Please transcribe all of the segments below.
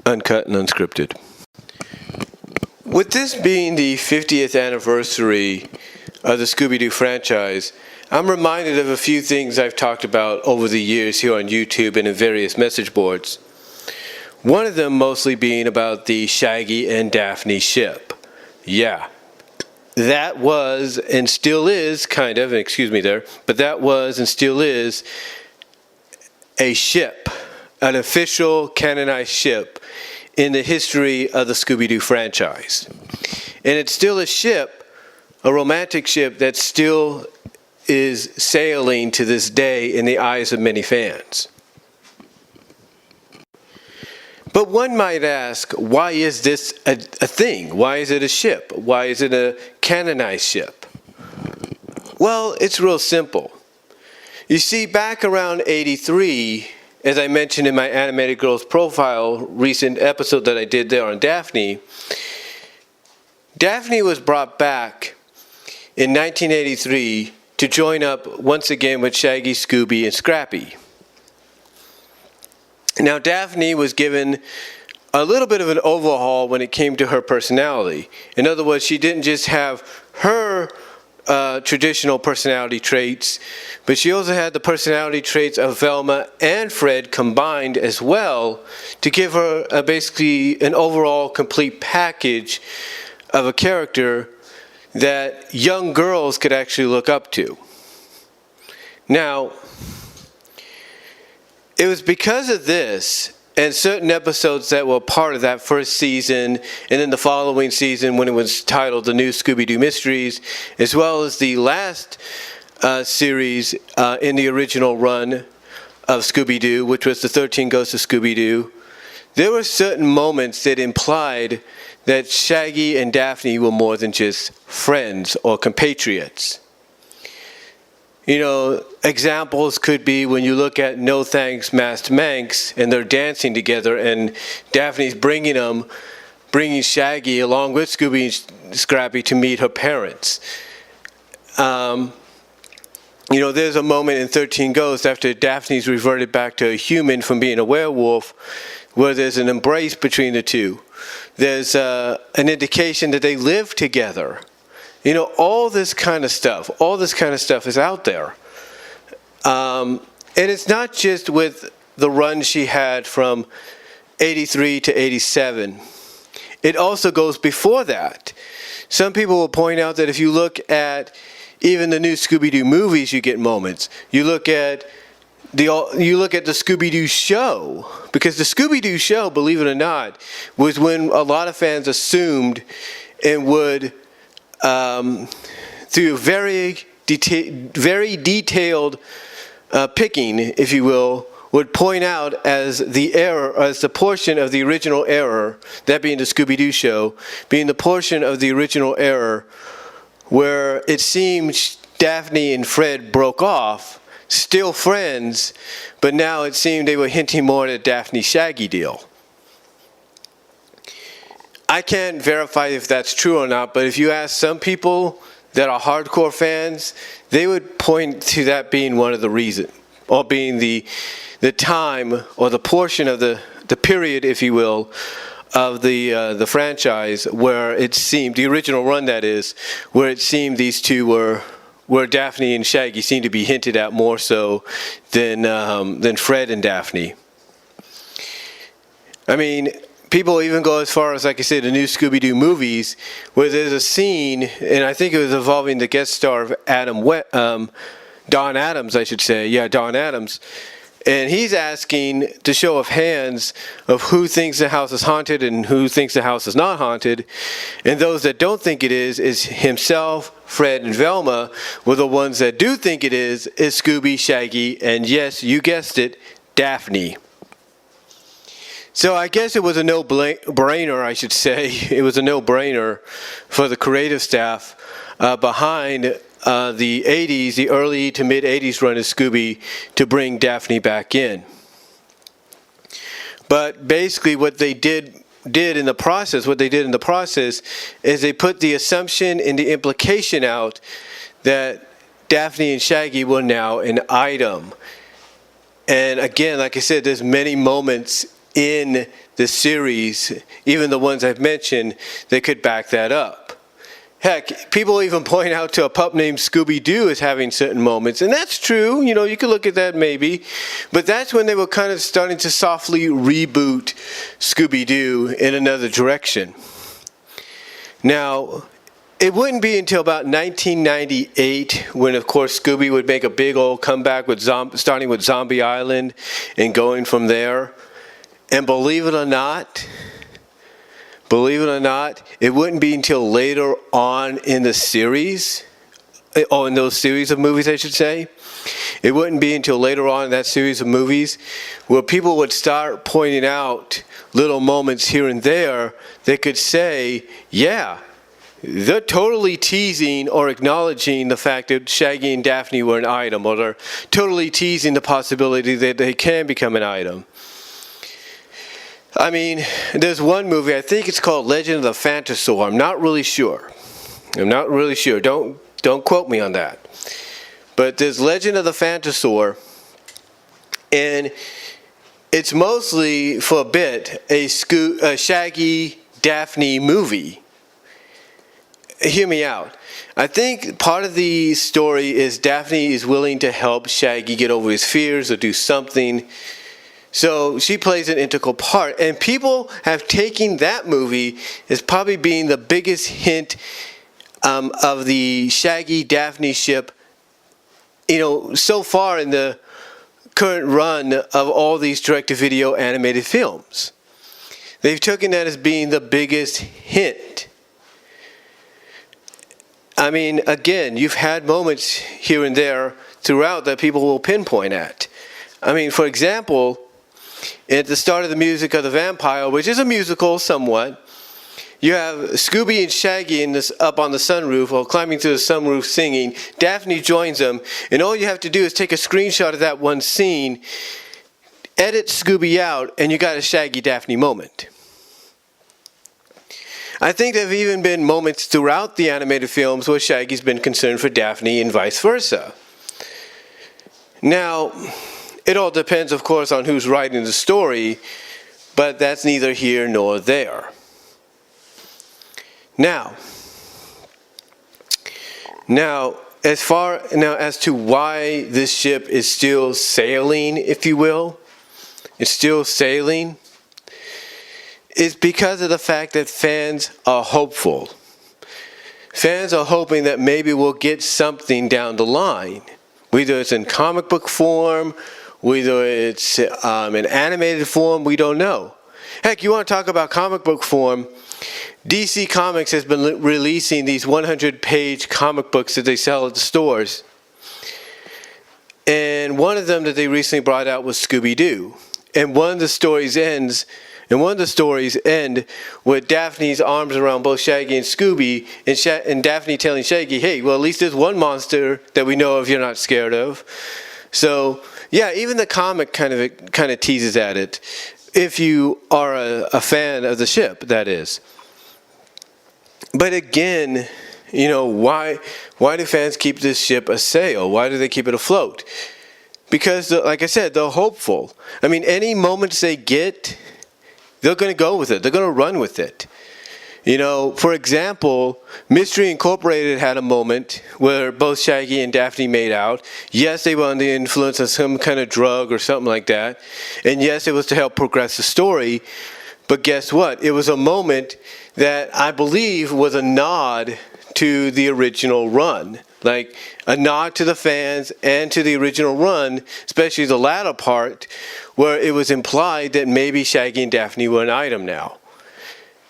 Uncut and unscripted. With this being the 50th anniversary of the Scooby-Doo franchise, I'm reminded of a few things I've talked about over the years here on YouTube and in various message boards. One of them mostly being about the Shaggy and Daphne ship. Yeah, that was and still is kind of, excuse me there, but that was and still is a ship, an official canonized ship in the history of the Scooby-Doo franchise. And it's still a ship, a romantic ship that still is sailing to this day in the eyes of many fans. But one might ask, why is this a thing? Why is it a ship? Why is it a canonized ship? Well, it's real simple. You see, back around 83, as I mentioned in my Animated Girls Profile recent episode that I did there on Daphne, Daphne was brought back in 1983 to join up once again with Shaggy, Scooby, and Scrappy. Now, Daphne was given a little bit of an overhaul when it came to her personality. In other words, she didn't just have her traditional personality traits, but she also had the personality traits of Velma and Fred combined as well to give her basically an overall complete package of a character that young girls could actually look up to. Now, it was because of this and certain episodes that were part of that first season and then the following season when it was titled The New Scooby-Doo Mysteries, as well as the last series in the original run of Scooby-Doo, which was The 13 Ghosts of Scooby-Doo, there were certain moments that implied that Shaggy and Daphne were more than just friends or compatriots. You know, examples could be when you look at No Thanks, Masked Manx, and they're dancing together, and Daphne's bringing Shaggy along with Scooby and Scrappy to meet her parents. You know, there's a moment in 13 Ghosts after Daphne's reverted back to a human from being a werewolf, where there's an embrace between the two. There's an indication that they live together. You know, all this kind of stuff is out there. And it's not just with the run she had from 83 to 87. It also goes before that. Some people will point out that if you look at even the new Scooby-Doo movies, you get moments. You look at the Scooby-Doo show, because the Scooby-Doo show, believe it or not, was when a lot of fans assumed and would through very detailed picking, if you will, would point out as the error, as the portion of the original error, that being the Scooby-Doo show, being the portion of the original error where it seemed Daphne and Fred broke off, still friends, but now it seemed they were hinting more at a Daphne-Shaggy deal. I can't verify if that's true or not, but if you ask some people that are hardcore fans, they would point to that being one of the reasons, or being the time or the portion of the period, if you will, of the franchise where it seemed, the original run that is, where it seemed these two were, where Daphne and Shaggy seemed to be hinted at more so than Fred and Daphne. I mean, people even go as far as, like I said, the new Scooby-Doo movies, where there's a scene, and I think it was involving the guest star of Don Adams, I should say. Yeah, Don Adams. And he's asking to show of hands of who thinks the house is haunted and who thinks the house is not haunted. And those that don't think it is himself, Fred, and Velma, were the ones that do think it is Scooby, Shaggy, and yes, you guessed it, Daphne. So I guess it was a no-brainer, I should say. It was a no-brainer for the creative staff behind the 80s, the early to mid-80s run of Scooby, to bring Daphne back in. But basically what they did in the process is they put the assumption and the implication out that Daphne and Shaggy were now an item. And again, like I said, there's many moments in the series, even the ones I've mentioned, that could back that up. Heck, people even point out to a pup named Scooby-Doo as having certain moments, and that's true. You know, you could look at that maybe, but that's when they were kind of starting to softly reboot Scooby-Doo in another direction. Now, it wouldn't be until about 1998 when, of course, Scooby would make a big old comeback with starting with Zombie Island and going from there. And believe it or not, it wouldn't be until later on in the series, or in those series of movies, I should say. It wouldn't be until later on in that series of movies where people would start pointing out little moments here and there that could say, yeah, they're totally teasing or acknowledging the fact that Shaggy and Daphne were an item, or they're totally teasing the possibility that they can become an item. I mean, there's one movie, I think it's called Legend of the Phantosaur. I'm not really sure. Don't quote me on that. But there's Legend of the Phantosaur, and it's mostly, for a bit, a Shaggy Daphne movie. Hear me out. I think part of the story is Daphne is willing to help Shaggy get over his fears or do something. So she plays an integral part. And people have taken that movie as probably being the biggest hint of the Shaggy-Daphne ship, you know, so far in the current run of all these direct-to-video animated films. They've taken that as being the biggest hint. I mean, again, you've had moments here and there throughout that people will pinpoint at. I mean, for example, at the start of The Music of the Vampire, which is a musical somewhat, you have Scooby and Shaggy up on the sunroof, or climbing through the sunroof singing. Daphne joins them, and all you have to do is take a screenshot of that one scene, edit Scooby out, and you got a Shaggy-Daphne moment. I think there have even been moments throughout the animated films where Shaggy's been concerned for Daphne and vice versa. Now, it all depends, of course, on who's writing the story, but that's neither here nor there. Now, as to why this ship is still sailing, if you will, it's still sailing, it's because of the fact that fans are hopeful. Fans are hoping that maybe we'll get something down the line, whether it's in comic book form, whether it's in animated form, we don't know. Heck, you want to talk about comic book form, DC Comics has been releasing these 100-page comic books that they sell at the stores. And one of them that they recently brought out was Scooby-Doo. And one of the stories end with Daphne's arms around both Shaggy and Scooby, and Daphne telling Shaggy, hey, well, at least there's one monster that we know of you're not scared of. So, yeah, even the comic kind of teases at it, if you are a fan of the ship, that is. But again, you know, why do fans keep this ship a sail? Why do they keep it afloat? Because, like I said, they're hopeful. I mean, any moments they get, they're going to go with it. They're going to run with it. You know, for example, Mystery Incorporated had a moment where both Shaggy and Daphne made out. Yes, they were under the influence of some kind of drug or something like that. And yes, it was to help progress the story. But guess what? It was a moment that I believe was a nod to the original run. Like a nod to the fans and to the original run, especially the latter part, where it was implied that maybe Shaggy and Daphne were an item now.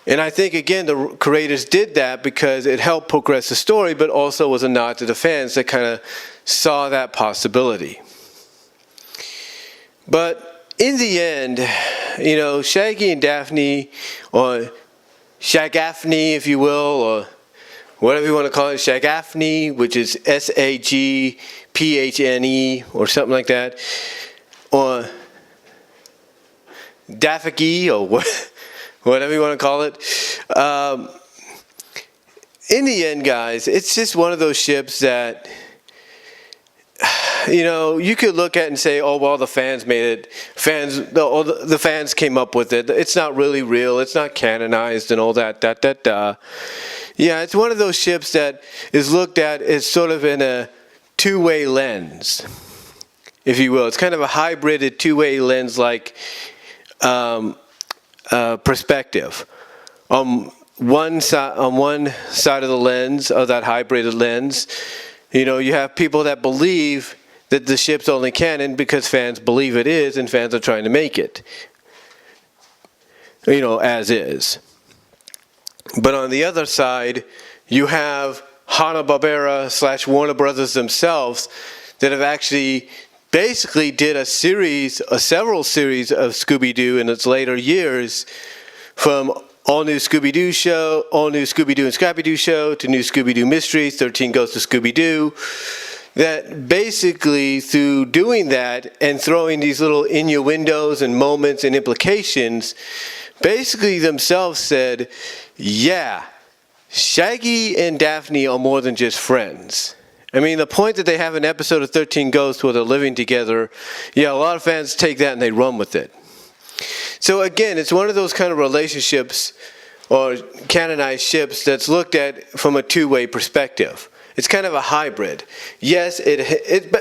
And I think, again, the creators did that because it helped progress the story, but also was a nod to the fans that kind of saw that possibility. But in the end, you know, Shaggy and Daphne, or Shagaphne, if you will, or whatever you want to call it, Shagaphne, which is Saghpne, or something like that, or Daffy, or whatever you want to call it. In the end, guys, it's just one of those ships that you could look at it and say, oh, well, the fans made it. The fans came up with it. It's not really real. It's not canonized and all that, Yeah, it's one of those ships that is looked at as sort of in a two-way lens, if you will. It's kind of a hybrided two-way lens-like perspective. On one side of the lens, of that hybrided lens, you have people that believe that the ship's only canon because fans believe it is, and fans are trying to make it, as is. But on the other side, you have Hanna-Barbera / Warner Brothers themselves that have actually basically did several series of Scooby-Doo in its later years, from all new Scooby-Doo show, all new Scooby-Doo and Scrappy-Doo show, to new Scooby-Doo Mysteries, 13 Goes to Scooby-Doo, that basically through doing that and throwing these little innuendos and moments and implications, basically themselves said, yeah, Shaggy and Daphne are more than just friends. I mean, the point that they have an episode of 13 Ghosts where they're living together, a lot of fans take that and they run with it. So again, it's one of those kind of relationships or canonized ships that's looked at from a two-way perspective. It's kind of a hybrid. Yes,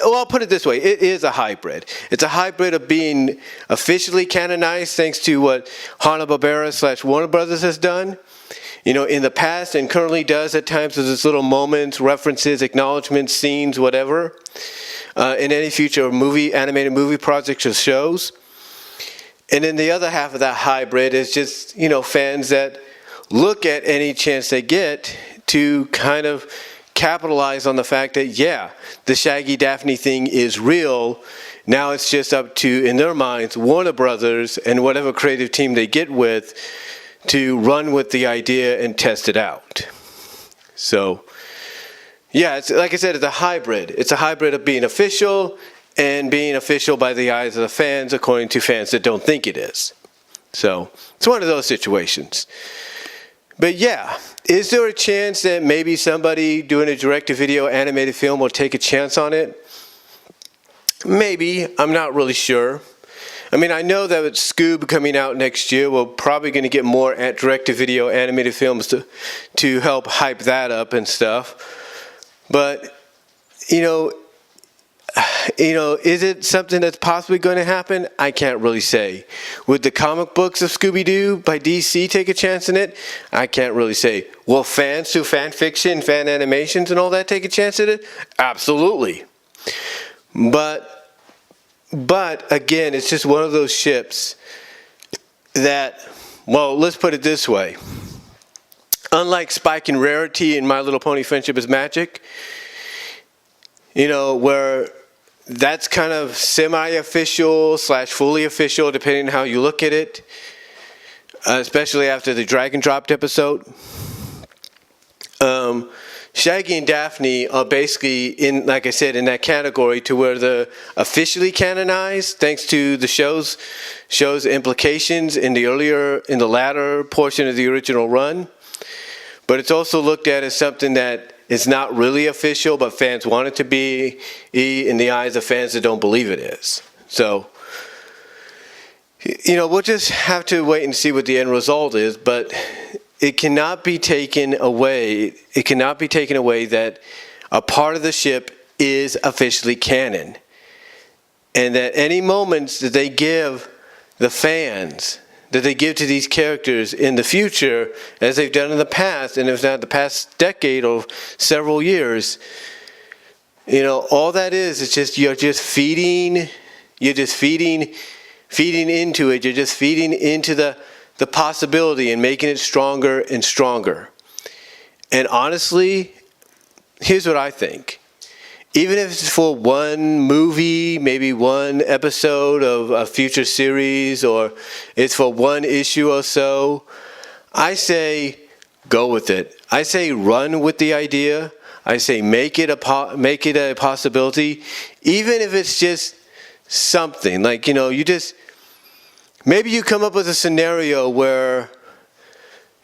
I'll put it this way. It is a hybrid. It's a hybrid of being officially canonized thanks to what Hanna-Barbera / Warner Brothers has done, in the past and currently does at times. There's this little moments, references, acknowledgments, scenes, whatever, in any future animated movie projects or shows. And then the other half of that hybrid is just, fans that look at any chance they get to kind of capitalize on the fact that, the Shaggy Daphne thing is real. Now it's just up to, in their minds, Warner Brothers and whatever creative team they get with to run with the idea and test it out. So, it's like I said, it's a hybrid. It's a hybrid of being official and being official by the eyes of the fans, according to fans that don't think it is. So, it's one of those situations. But is there a chance that maybe somebody doing a direct-to-video animated film will take a chance on it? Maybe. I'm not really sure. I mean, I know that with Scoob coming out next year, we're probably going to get more direct-to-video animated films to help hype that up and stuff. But, is it something that's possibly going to happen? I can't really say. Would the comic books of Scooby-Doo by DC take a chance in it? I can't really say. Will fans through fan fiction, fan animations and all that take a chance at it? Absolutely. But again, it's just one of those ships that, let's put it this way. Unlike Spike and Rarity in My Little Pony Friendship is Magic, where that's kind of semi-official / fully official, depending on how you look at it, especially after the Dragon Dropped episode. Shaggy and Daphne are basically like I said, in that category to where they're officially canonized thanks to the show's implications in the latter portion of the original run. But it's also looked at as something that is not really official, but fans want it to be in the eyes of fans that don't believe it is. So, we'll just have to wait and see what the end result is, but it cannot be taken away. It cannot be taken away that a part of the ship is officially canon. And that any moments that they give the fans, that they give to these characters in the future, as they've done in the past, and if not the past decade or several years, all that is just you're just feeding into it. You're just feeding into the possibility and making it stronger and stronger. And honestly, here's what I think. Even if it's for one movie, maybe one episode of a future series, or it's for one issue or so, I say go with it. I say run with the idea. I say make it a possibility, even if it's just something. Like, maybe you come up with a scenario where,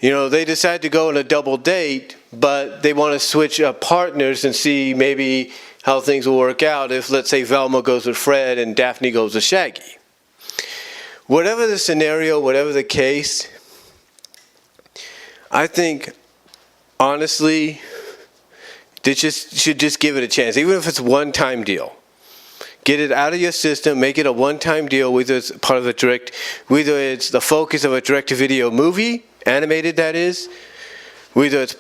they decide to go on a double date, but they want to switch partners and see maybe how things will work out if, let's say, Velma goes with Fred and Daphne goes with Shaggy. Whatever the scenario, whatever the case, I think, honestly, they should just give it a chance, even if it's a one-time deal. Get it out of your system, make it a one-time deal, whether it's part of whether it's the focus of a direct-to-video movie, animated that is, whether it's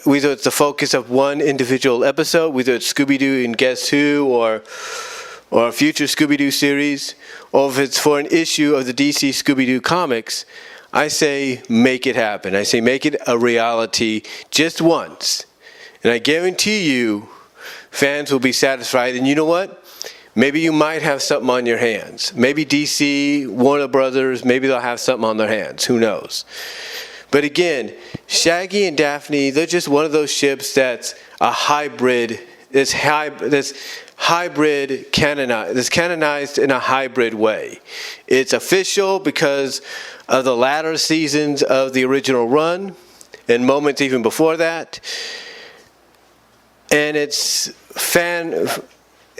whether it's the focus of one individual episode, whether it's Scooby-Doo and Guess Who, or a future Scooby-Doo series, or if it's for an issue of the DC Scooby-Doo comics, I say make it happen. I say make it a reality just once. And I guarantee you, fans will be satisfied. And you know what? Maybe you might have something on your hands. Maybe DC, Warner Brothers, maybe they'll have something on their hands. Who knows? But again, Shaggy and Daphne, they're just one of those ships that's a hybrid. That's canonized in a hybrid way. It's official because of the latter seasons of the original run and moments even before that. And it's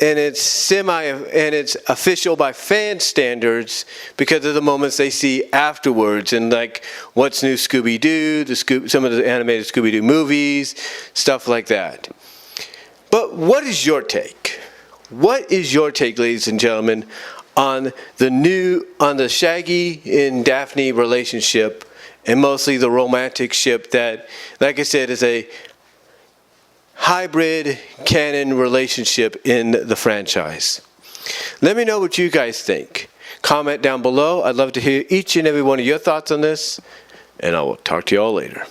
it's official by fan standards because of the moments they see afterwards, and like What's New Scooby-Doo, some of the animated Scooby-Doo movies, stuff like that. But what is your take? What is your take, ladies and gentlemen, on the Shaggy and Daphne relationship, and mostly the romantic ship that, like I said, is a hybrid canon relationship in the franchise? Let me know what you guys think. Comment down below. I'd love to hear each and every one of your thoughts on this, and I will talk to you all later.